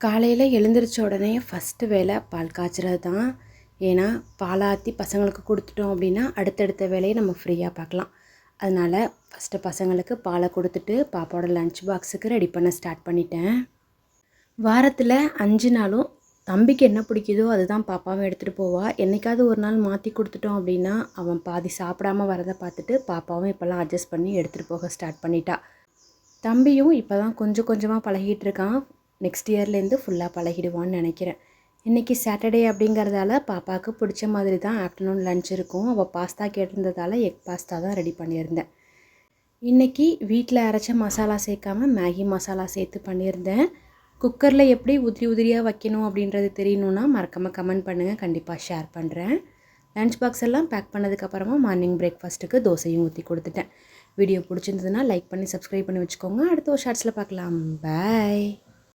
காலையில் எழுந்திரிச்ச உடனே ஃபஸ்ட்டு வேலை பால் காய்ச்சறது தான். ஏன்னா பாலாற்றி பசங்களுக்கு கொடுத்துட்டோம் அப்படின்னா அடுத்தடுத்த வேலையை நம்ம ஃப்ரீயாக பார்க்கலாம். அதனால் ஃபஸ்ட்டு பசங்களுக்கு பாலை கொடுத்துட்டு பாப்பாவோட லன்ச் பாக்ஸுக்கு ரெடி பண்ண ஸ்டார்ட் பண்ணிட்டேன். வாரத்தில் 5 நாளும் தம்பிக்கு என்ன பிடிக்குதோ அதுதான் பாப்பாவும் எடுத்துகிட்டு போவாள். என்றைக்காவது ஒரு நாள் மாற்றி கொடுத்துட்டோம் அப்படின்னா அவன் பாதி சாப்பிடாமல் வரதை பார்த்துட்டு பாப்பாவும் இப்போல்லாம் அட்ஜஸ்ட் பண்ணி எடுத்துகிட்டு போக ஸ்டார்ட் பண்ணிட்டா. தம்பியும் இப்போ தான் கொஞ்சம் கொஞ்சமாக பழகிட்டு இருக்கான். நெக்ஸ்ட் இயர்லேருந்து ஃபுல்லாக பழகிடுவான்னு நினைக்கிறேன். இன்றைக்கி சாட்டர்டே அப்படிங்கிறதால பாப்பாவுக்கு பிடிச்ச மாதிரி தான் ஆஃப்டர்நூன் லன்ச் இருக்கும். அவள் பாஸ்தா கேட்டிருந்ததால் எக் பாஸ்தா தான் ரெடி பண்ணியிருந்தேன். இன்றைக்கி வீட்டில் அரைச்ச மசாலா சேர்க்காமல் மேகி மசாலா சேர்த்து பண்ணியிருந்தேன். குக்கரில் எப்படி உதிரியாக வைக்கணும் அப்படின்றது தெரியணுன்னா மறக்காமல் கமெண்ட் பண்ணுங்கள், கண்டிப்பாக ஷேர் பண்ணுறேன். லன்ச் பாக்ஸ் எல்லாம் பேக் பண்ணதுக்கப்புறமா மார்னிங் பிரேக்ஃபாஸ்ட்டுக்கு தோசையும் ஊற்றி கொடுத்துட்டேன். வீடியோ பிடிச்சிருந்ததுன்னா லைக் பண்ணி சப்ஸ்கிரைப் பண்ணி வச்சுக்கோங்க. அடுத்த ஒரு ஷார்ட்ஸில் பார்க்கலாம். பாய்.